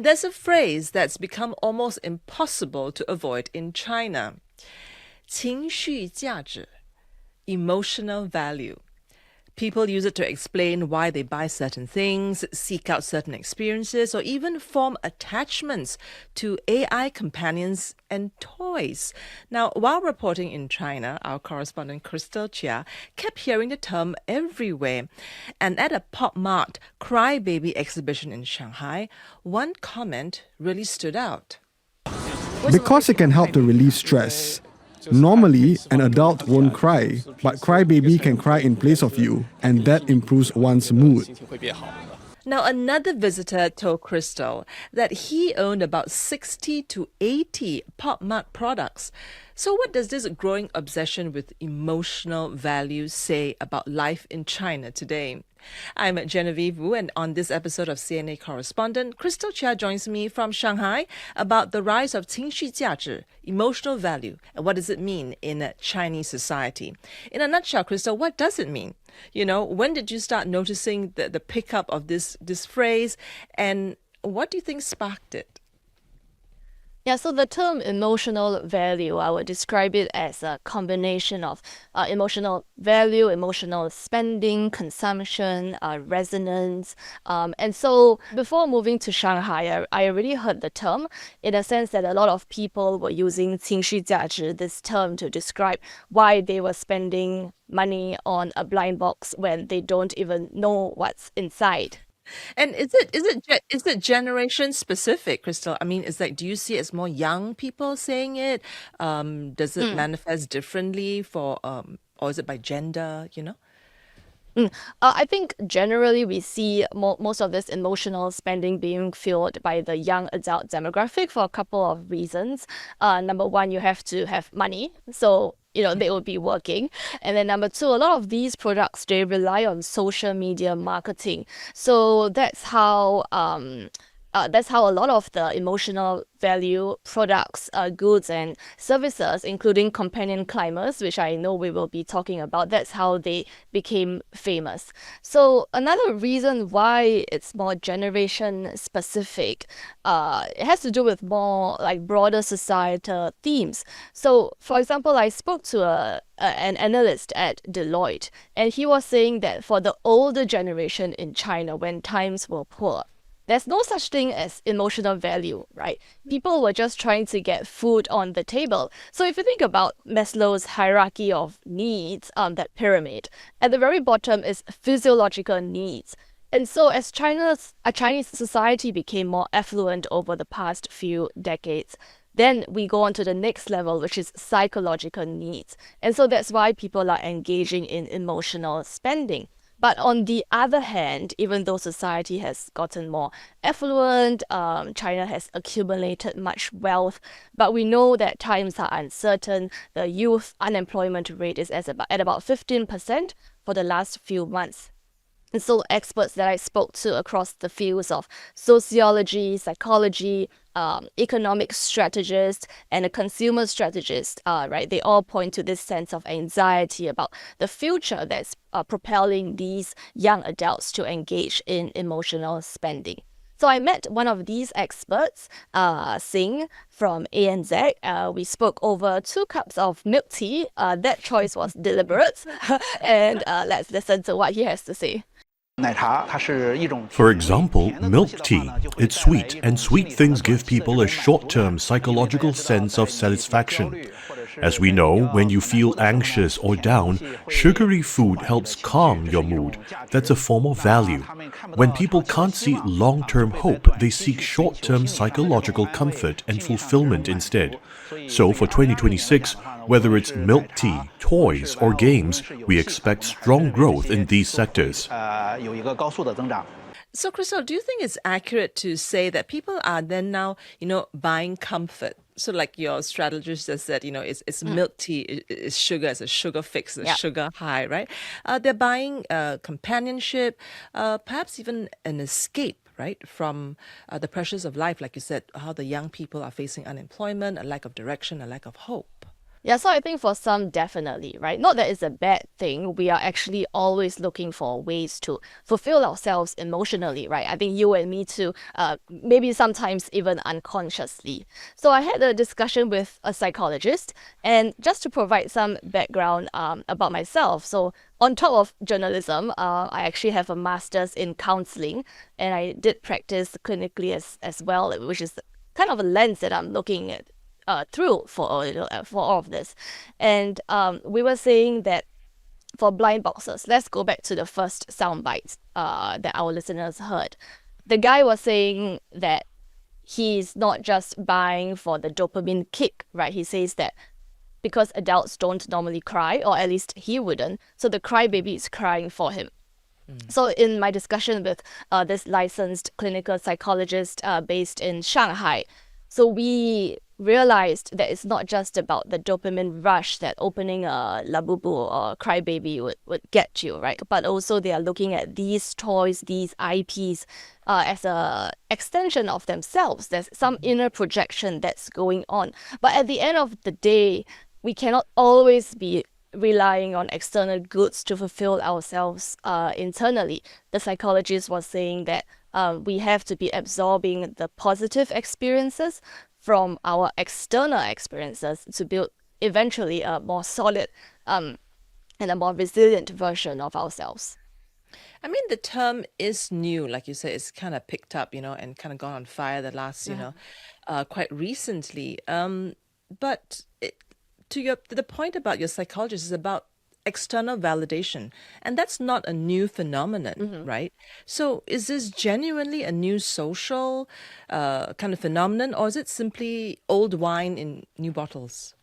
There's a phrase that's become almost impossible to avoid in China. 情绪价值, emotional value. People use it to explain why they buy certain things, seek out certain experiences, or even form attachments to AI companions and toys. Now, while reporting in China, our correspondent Krystal Chia kept hearing the term everywhere. And at a Pop Mart Crybaby exhibition in Shanghai, one comment really stood out. Because it can help to relieve stress. Normally, an adult won't cry, but crybaby can cry in place of you, and that improves one's mood. Now, another visitor told Krystal that he owned about 60 to 80 Pop Mart products. So what does this growing obsession with emotional value say about life in China today? I'm Genevieve Wu, and on this episode of CNA Correspondent, Krystal Chia joins me from Shanghai about the rise of 情绪价值, emotional value, and what does it mean in Chinese society. In a nutshell, Krystal, what does it mean? You know, when did you start noticing the pickup of this phrase, and what do you think sparked it? Yeah, so the term emotional value, I would describe it as a combination of emotional value, emotional spending, consumption, resonance. And so before moving to Shanghai, I already heard the term in a sense that a lot of people were using 情绪价值, this term, to describe why they were spending money on a blind box when they don't even know what's inside. And is it generation specific, Krystal? I mean, do you see it as more young people saying it? Does it manifest differently or is it by gender, you know? I think generally we see most of this emotional spending being fueled by the young adult demographic for a couple of reasons. Number one, you have to have money. So they will be working. And then number two, a lot of these products, they rely on social media marketing. So that's how a lot of the emotional value products, goods and services, including companion climbers, which I know we will be talking about, that's how they became famous. So another reason why it's more generation specific, it has to do with more like broader societal themes. So for example, I spoke to an analyst at Deloitte, and he was saying that for the older generation in China, when times were poor, there's no such thing as emotional value, right? People were just trying to get food on the table. So if you think about Maslow's hierarchy of needs, that pyramid, at the very bottom is physiological needs. And so as Chinese society became more affluent over the past few decades, then we go on to the next level, which is psychological needs. And so that's why people are engaging in emotional spending. But on the other hand, even though society has gotten more affluent, China has accumulated much wealth, but we know that times are uncertain. The youth unemployment rate is at about 15% for the last few months. And so experts that I spoke to across the fields of sociology, psychology, economic strategists, and a consumer strategist, right? They all point to this sense of anxiety about the future that's propelling these young adults to engage in emotional spending. So I met one of these experts, Singh from ANZ. We spoke over 2 cups of milk tea. That choice was deliberate. And let's listen to what he has to say. For example, milk tea. It's sweet, and sweet things give people a short-term psychological sense of satisfaction. As we know, when you feel anxious or down, sugary food helps calm your mood. That's a form of value. When people can't see long-term hope, they seek short-term psychological comfort and fulfillment instead. So for 2026, whether it's milk tea, toys, or games, we expect strong growth in these sectors. So, Krystal, do you think it's accurate to say that people are then now, buying comfort? So like your strategist just said, it's milk tea, it's sugar, it's a sugar fix, it's a sugar high, right? They're buying companionship, perhaps even an escape, right, from the pressures of life, like you said, how the young people are facing unemployment, a lack of direction, a lack of hope. Yeah, so I think for some, definitely, right? Not that it's a bad thing. We are actually always looking for ways to fulfill ourselves emotionally, right? I think you and me too, maybe sometimes even unconsciously. So I had a discussion with a psychologist, and just to provide some background about myself. So on top of journalism, I actually have a master's in counseling, and I did practice clinically as well, which is kind of a lens that I'm looking at through for all of this. And we were saying that for blind boxers, let's go back to the first soundbite that our listeners heard. The guy was saying that he's not just buying for the dopamine kick, right? He says that because adults don't normally cry, or at least he wouldn't, so the crybaby is crying for him. So in my discussion with this licensed clinical psychologist based in Shanghai, so we realized that it's not just about the dopamine rush that opening a Labubu or Crybaby would get you, right? But also they are looking at these toys, these IPs as a extension of themselves. There's some inner projection that's going on. But at the end of the day, we cannot always be relying on external goods to fulfill ourselves internally. The psychologist was saying that we have to be absorbing the positive experiences from our external experiences to build eventually a more solid and a more resilient version of ourselves. I mean, the term is new, like you said, it's kind of picked up, and kind of gone on fire the last, quite recently. But to the point about your psychologist is about external validation, and that's not a new phenomenon, right? So is this genuinely a new social kind of phenomenon, or is it simply old wine in new bottles?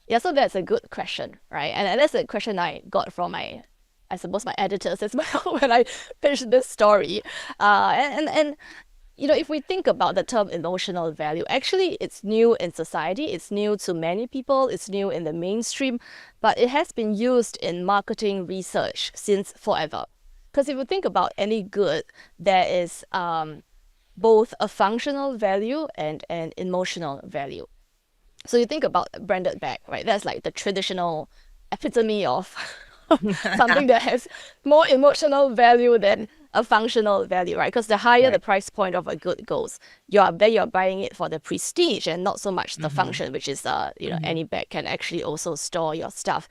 Yeah, so that's a good question, right? And that's a question I got from I suppose my editors as well when I pitched this story. And if we think about the term emotional value, actually it's new in society, it's new to many people, it's new in the mainstream, but it has been used in marketing research since forever. Because if you think about any good, there is both a functional value and an emotional value. So you think about a branded bag, right? That's like the traditional epitome of something that has more emotional value than a functional value, right? Because the higher the price point of a good goes, you're buying it for the prestige and not so much the function, which is any bag can actually also store your stuff.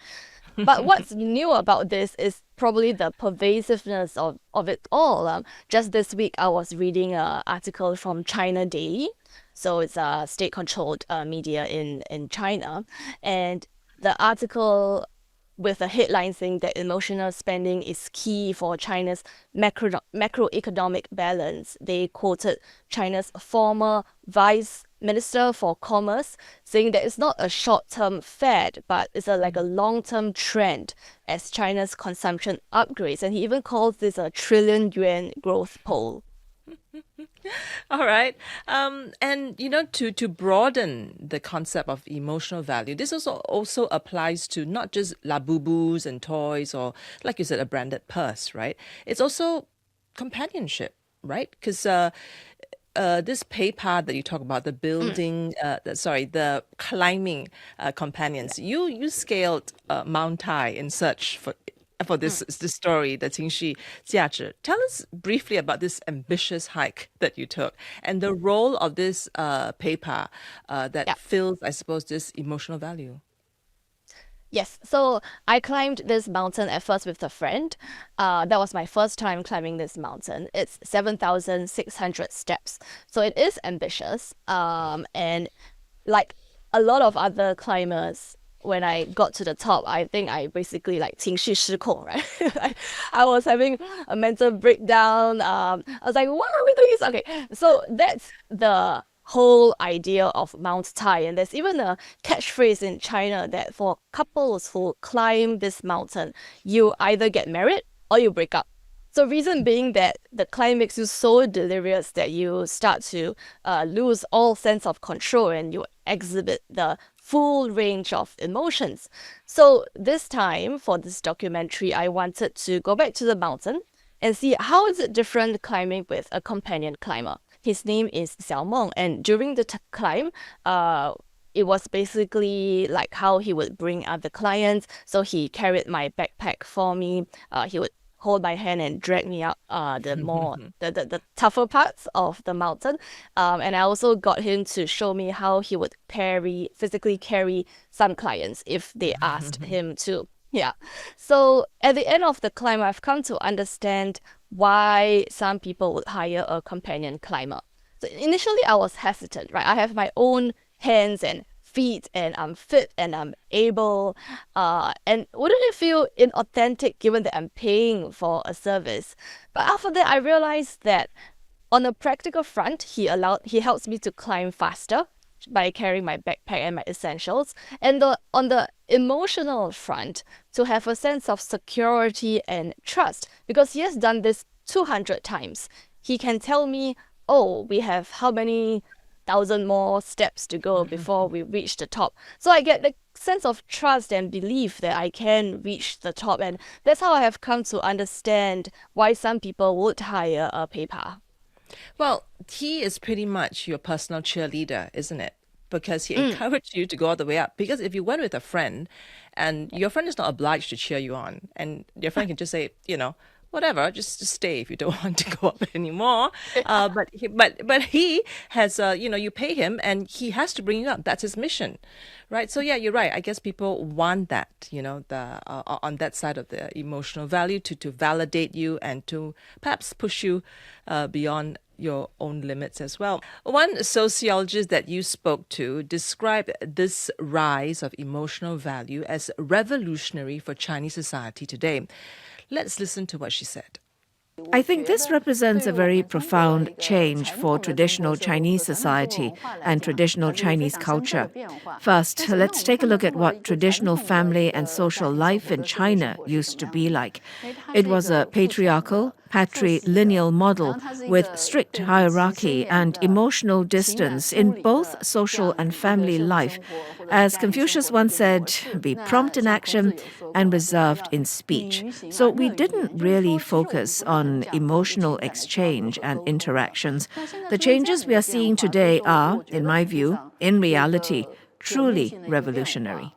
But what's new about this is probably the pervasiveness of it all. Just this week, I was reading an article from China Daily. So it's a state-controlled media in China. And the article with a headline saying that emotional spending is key for China's macroeconomic balance. They quoted China's former vice minister for commerce saying that it's not a short-term fad, but it's like a long-term trend as China's consumption upgrades. And he even calls this a trillion-yuan growth pole. All right. And to broaden the concept of emotional value, this also applies to not just labubus and toys or, like you said, a branded purse, right? It's also companionship, right? Because this paper that you talk about, the building, the climbing companions, you scaled Mount Tai in search for this story, the 情绪价值. Tell us briefly about this ambitious hike that you took and the role of this paper that fills, I suppose, this emotional value. Yes, so I climbed this mountain at first with a friend. That was my first time climbing this mountain. It's 7,600 steps, so it is ambitious. And like a lot of other climbers, when I got to the top, I think I basically like 情绪失控, right? I was having a mental breakdown. I was like, what are we doing? Okay, so that's the whole idea of Mount Tai. And there's even a catchphrase in China that for couples who climb this mountain, you either get married or you break up. So reason being that the climb makes you so delirious that you start to lose all sense of control and you exhibit the full range of emotions. So this time for this documentary, I wanted to go back to the mountain and see how is it different climbing with a companion climber. His name is Xiao Meng, and during the climb, it was basically like how he would bring other clients. So he carried my backpack for me. He would hold my hand and drag me up the tougher parts of the mountain. And I also got him to show me how he would physically carry some clients if they asked him to. Yeah. So at the end of the climb, I've come to understand why some people would hire a companion climber. So initially I was hesitant, right? I have my own hands and feet and I'm fit and I'm able. And wouldn't it feel inauthentic given that I'm paying for a service? But after that, I realized that on a practical front, he helps me to climb faster by carrying my backpack and my essentials. And on the emotional front, to have a sense of security and trust, because he has done this 200 times. He can tell me, oh, we have how many thousand more steps to go before we reach the top. So I get the sense of trust and belief that I can reach the top. And that's how I have come to understand why some people would hire a paper. Well, he is pretty much your personal cheerleader, isn't it? Because he encouraged you to go all the way up. Because if you went with a friend and your friend is not obliged to cheer you on, and your friend can just say, whatever, just stay if you don't want to go up anymore. But he has, you pay him and he has to bring you up. That's his mission, right? So yeah, you're right. I guess people want that, on that side of the emotional value to validate you and to perhaps push you beyond your own limits as well. One sociologist that you spoke to described this rise of emotional value as revolutionary for Chinese society today. Let's listen to what she said. I think this represents a very profound change for traditional Chinese society and traditional Chinese culture. First, let's take a look at what traditional family and social life in China used to be like. It was a patriarchal, patrilineal model with strict hierarchy and emotional distance in both social and family life. As Confucius once said, be prompt in action and reserved in speech. So we didn't really focus on emotional exchange and interactions. The changes we are seeing today are, in my view, in reality, truly revolutionary.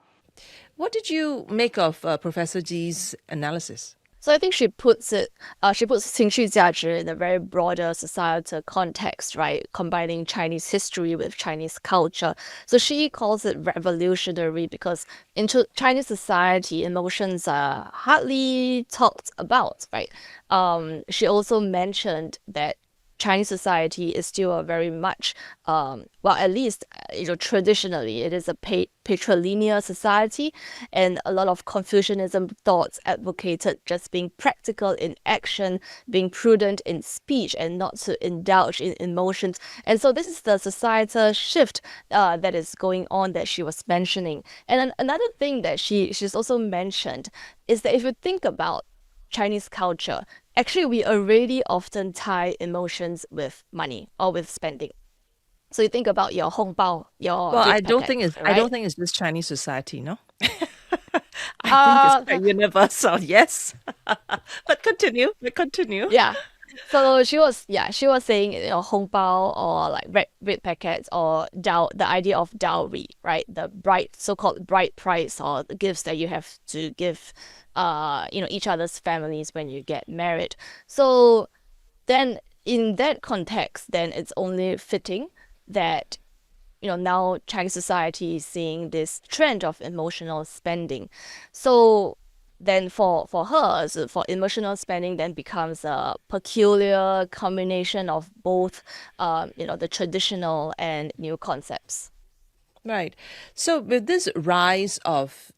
What did you make of Professor Ji's analysis? So I think she puts 情绪价值 in a very broader societal context, right? Combining Chinese history with Chinese culture. So she calls it revolutionary because in Chinese society, emotions are hardly talked about, right? She also mentioned that Chinese society is still a very much, at least traditionally, it is a patrilineal society, and a lot of Confucianism thoughts advocated just being practical in action, being prudent in speech, and not to indulge in emotions. And so this is the societal shift that is going on that she was mentioning. And another thing that she's also mentioned is that if you think about Chinese culture, actually we already often tie emotions with money or with spending. So you think about your 红包, your Well, I gift don't packet, think it's just Chinese society, no? I think it's quite universal, yes. But continue. Yeah. So she was saying, 红包 or like red packets or the idea of dowry, right? The so-called bride price or the gifts that you have to give, each other's families when you get married. So then in that context, then it's only fitting that, now Chinese society is seeing this trend of emotional spending. So then for her, so for emotional spending then becomes a peculiar combination of both, the traditional and new concepts. Right. So with this rise of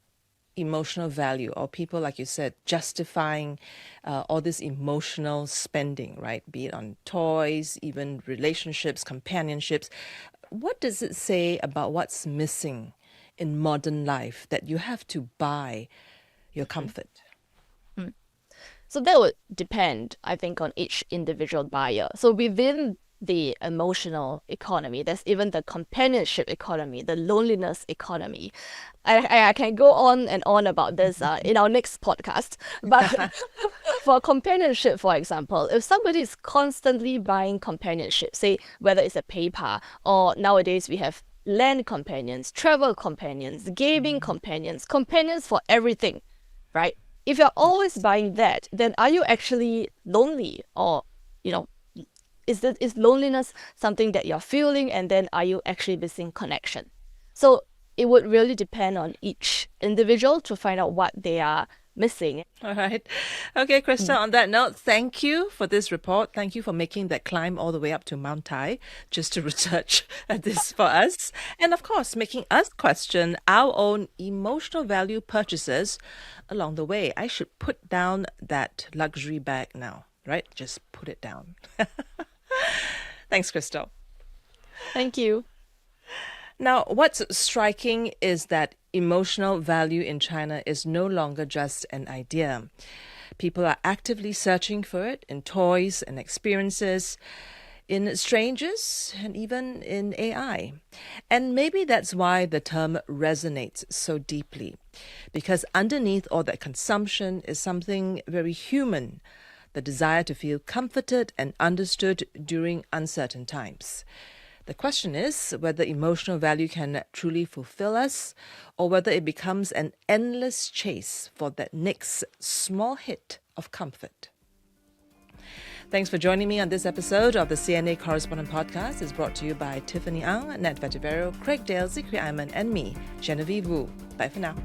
emotional value, or people, like you said, justifying all this emotional spending, right? Be it on toys, even relationships, companionships. What does it say about what's missing in modern life that you have to buy your comfort? So that would depend, I think, on each individual buyer. So within the emotional economy, there's even the companionship economy, the loneliness economy. I can go on and on about this in our next podcast. But for companionship, for example, if somebody is constantly buying companionship, say whether it's a paper or nowadays we have land companions, travel companions, gaming companions, companions for everything, right? If you're always buying that, then are you actually lonely? Or, is loneliness something that you're feeling, and then are you actually missing connection? So it would really depend on each individual to find out what they are missing. All right. Okay, Krystal, on that note, thank you for this report. Thank you for making that climb all the way up to Mount Tai just to research this for us. And of course, making us question our own emotional value purchases along the way. I should put down that luxury bag now, right? Just put it down. Thanks, Krystal. Thank you. Now, what's striking is that emotional value in China is no longer just an idea. People are actively searching for it in toys and experiences, in strangers, and even in AI. And maybe that's why the term resonates so deeply, because underneath all that consumption is something very human, the desire to feel comforted and understood during uncertain times. The question is whether emotional value can truly fulfill us, or whether it becomes an endless chase for that next small hit of comfort. Thanks for joining me on this episode of the CNA Correspondent Podcast. It's brought to you by Tiffany Ang, Nat Vetiverio, Craig Dale, Zikri Ayman, and me, Genevieve Wu. Bye for now.